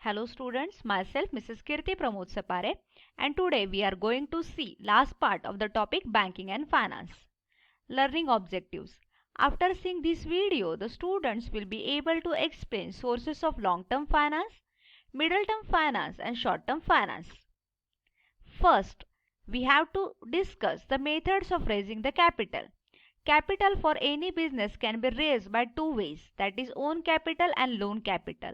Hello students, myself Mrs. Kirti Pramod Sapare, and today we are going to see last part of the topic banking and finance. Learning objectives. After seeing this video, the students will be able to explain sources of long-term finance, middle-term finance and short-term finance. First, we have to discuss the methods of raising the capital. Capital for any business can be raised by two ways, that is own capital and loan capital.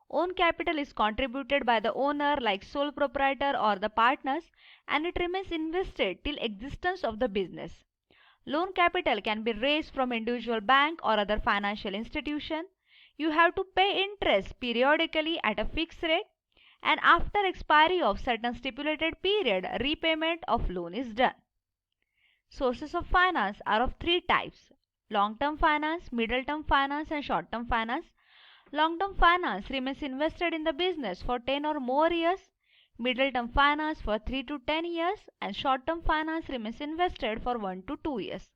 Own capital is contributed by the owner like sole proprietor or the partners and it remains invested till existence of the business. Loan capital can be raised from individual bank or other financial institution. You have to pay interest periodically at a fixed rate and after expiry of certain stipulated period, repayment of loan is done. Sources of finance are of three types: long-term finance, middle-term finance and short-term finance. Long-term finance remains invested in the business for 10 or more years, middle-term finance for 3 to 10 years and short-term finance remains invested for 1 to 2 years.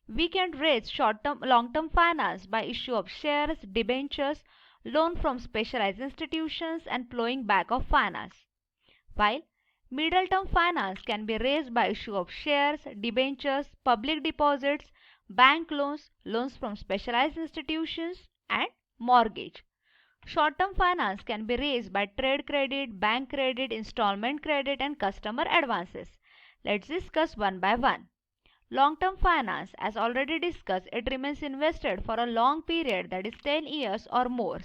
We can raise short-term long-term finance by issue of shares, debentures, loan from specialized institutions and plowing back of finance. While middle-term finance can be raised by issue of shares, debentures, public deposits, bank loans, loans from specialized institutions and mortgage. Short-term finance can be raised by trade credit, bank credit, installment credit and customer advances. Let's discuss one by one. Long-term finance, as already discussed, it remains invested for a long period, that is 10 years or more.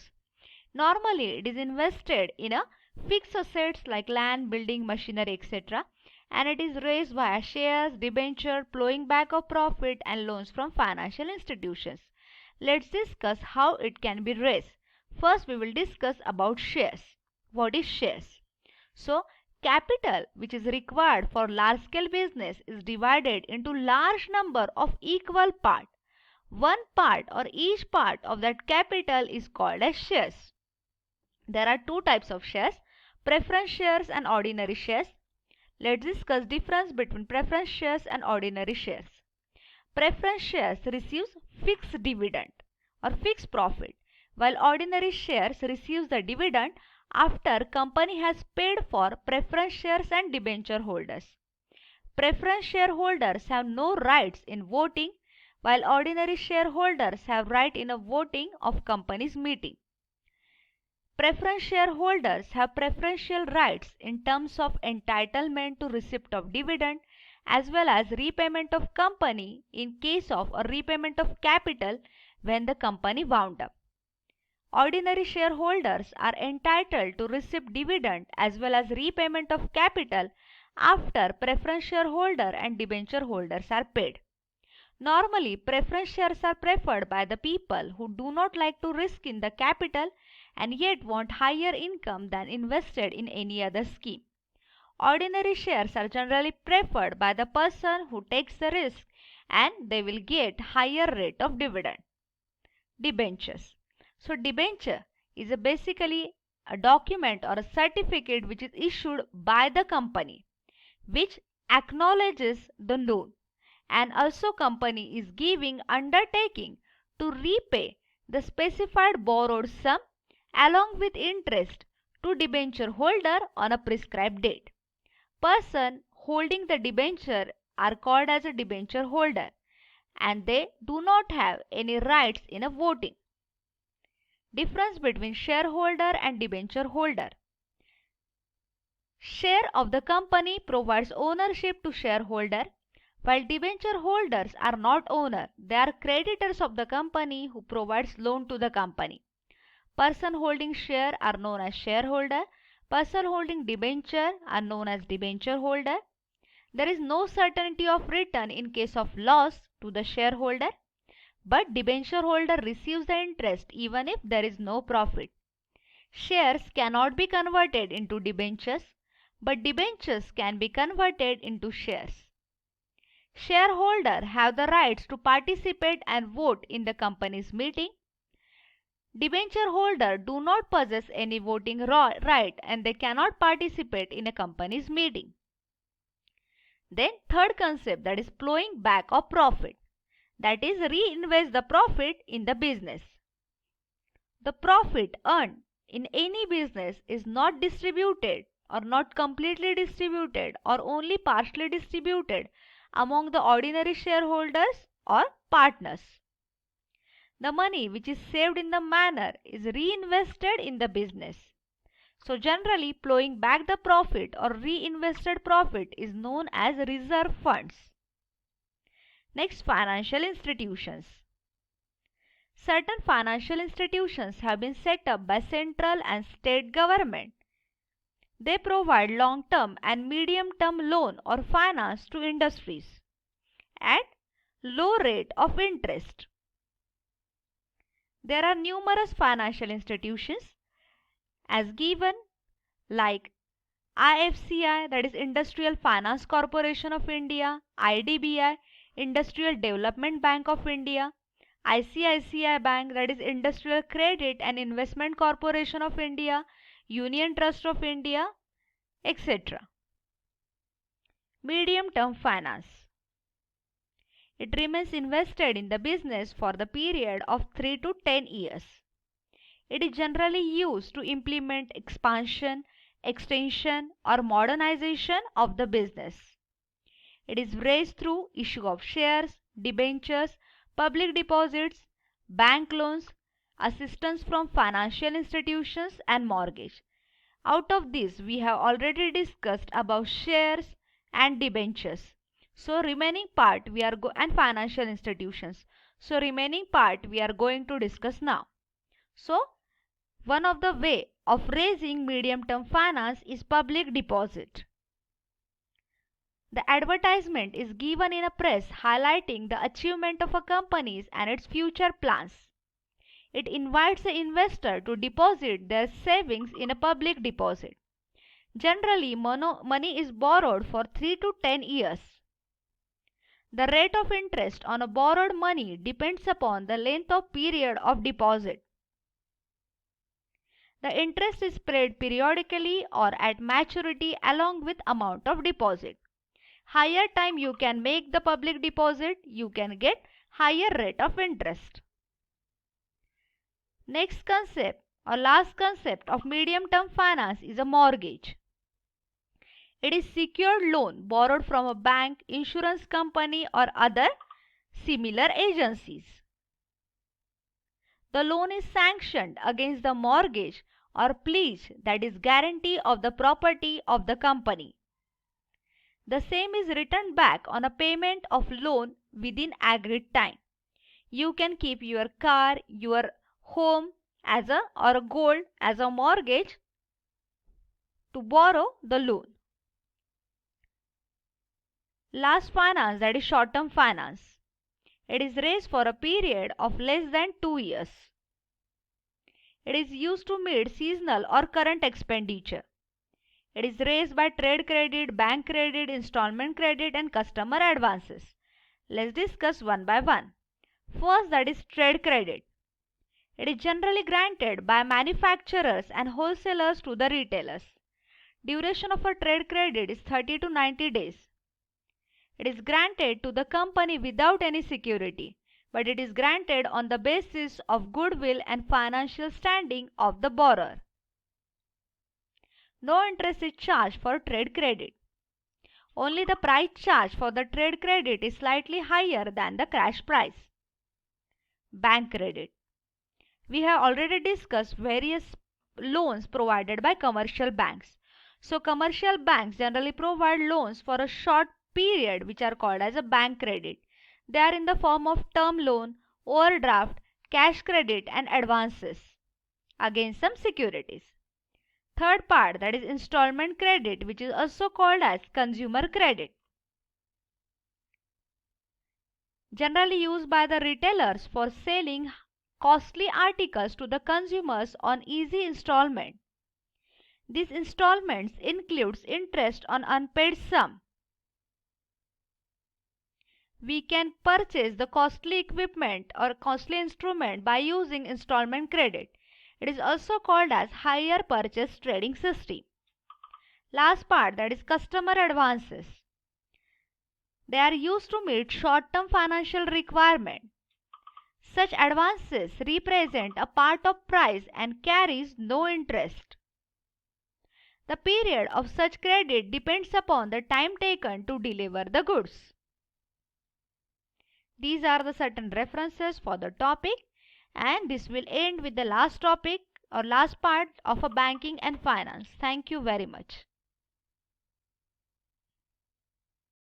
Normally, it is invested in a fixed assets like land, building, machinery, etc. and it is raised via shares, debenture, plowing back of profit and loans from financial institutions. Let's discuss how it can be raised. First, we will discuss about shares. What is shares? So, capital which is required for large scale business is divided into large number of equal parts. One part or each part of that capital is called as shares. There are two types of shares, preference shares and ordinary shares. Let's discuss difference between preference shares and ordinary shares. Preference shares receives fixed dividend or fixed profit, while ordinary shares receives the dividend after company has paid for preference shares and debenture holders. Preference shareholders have no rights in voting, while ordinary shareholders have right in a voting of company's meeting. Preference shareholders have preferential rights in terms of entitlement to receipt of dividend as well as repayment of company in case of a repayment of capital when the company wound up. Ordinary shareholders are entitled to receive dividend as well as repayment of capital after preference shareholder and debenture holders are paid. Normally, preference shares are preferred by the people who do not like to risk in the capital and yet want higher income than invested in any other scheme. Ordinary shares are generally preferred by the person who takes the risk and they will get higher rate of dividend. Debentures. So debenture is basically a document or a certificate which is issued by the company which acknowledges the loan, and also company is giving undertaking to repay the specified borrowed sum along with interest to debenture holder on a prescribed date. Person holding the debenture are called as a debenture holder and they do not have any rights in a voting. Difference between shareholder and debenture holder. Share of the company provides ownership to shareholder, while debenture holders are not owner, they are creditors of the company who provides loan to the company. Person holding share are known as shareholder. Person holding debenture are known as debenture holder. There is no certainty of return in case of loss to the shareholder, but debenture holder receives the interest even if there is no profit. Shares cannot be converted into debentures, but debentures can be converted into shares. Shareholders have the rights to participate and vote in the company's meeting. Debenture holders do not possess any voting right and they cannot participate in a company's meeting. Then third concept, that is plowing back of profit, that is reinvest the profit in the business. The profit earned in any business is not distributed or not completely distributed or only partially distributed among the ordinary shareholders or partners. The money which is saved in the manner is reinvested in the business. So generally plowing back the profit or reinvested profit is known as reserve funds. Next, financial institutions. Certain financial institutions have been set up by central and state government. They provide long-term and medium-term loan or finance to industries at low rate of interest. There are numerous financial institutions as given like IFCI, that is Industrial Finance Corporation of India, IDBI, Industrial Development Bank of India, ICICI Bank, that is Industrial Credit and Investment Corporation of India, Union Trust of India, etc. Medium-term finance. It remains invested in the business for the period of 3 to 10 years. It is generally used to implement expansion, extension or modernization of the business. It is raised through issue of shares, debentures, public deposits, bank loans, assistance from financial institutions and mortgage. Out of this we have already discussed about shares and debentures. So remaining part we are and financial institutions. So remaining part we are going to discuss now. So one of the way of raising medium-term finance is public deposit. The advertisement is given in a press highlighting the achievement of a company and its future plans. It invites the investor to deposit their savings in a public deposit. Generally, money is borrowed for 3 to 10 years. The rate of interest on a borrowed money depends upon the length of period of deposit. The interest is paid periodically or at maturity along with amount of deposit. Higher time you can make the public deposit, you can get higher rate of interest. Next concept or last concept of medium-term finance is a mortgage. It is secured loan borrowed from a bank, insurance company or other similar agencies. The loan is sanctioned against the mortgage or pledge, that is guarantee of the property of the company. The same is returned back on a payment of loan within agreed time. You can keep your car, your home as a or gold as a mortgage to borrow the loan. Last finance, that is short-term finance. It is raised for a period of less than 2 years. It is used to meet seasonal or current expenditure. It is raised by trade credit, bank credit, installment credit and customer advances. Let's discuss one by one. First, that is trade credit. It is generally granted by manufacturers and wholesalers to the retailers. Duration of a trade credit is 30 to 90 days. It is granted to the company without any security, but it is granted on the basis of goodwill and financial standing of the borrower. No interest is charged for trade credit. Only the price charged for the trade credit is slightly higher than the cash price. Bank credit. We have already discussed various loans provided by commercial banks. So commercial banks generally provide loans for a short period which are called as a bank credit. They are in the form of term loan, overdraft, cash credit and advances against some securities. Third part, that is installment credit, which is also called as consumer credit. Generally used by the retailers for selling costly articles to the consumers on easy installment. These installments includes interest on unpaid sum. We can purchase the costly equipment or costly instrument by using installment credit. It is also called as hire purchase trading system. Last part, that is customer advances. They are used to meet short-term financial requirement. Such advances represent a part of price and carries no interest. The period of such credit depends upon the time taken to deliver the goods. These are the certain references for the topic, and this will end with the last topic or last part of a banking and finance. Thank you very much.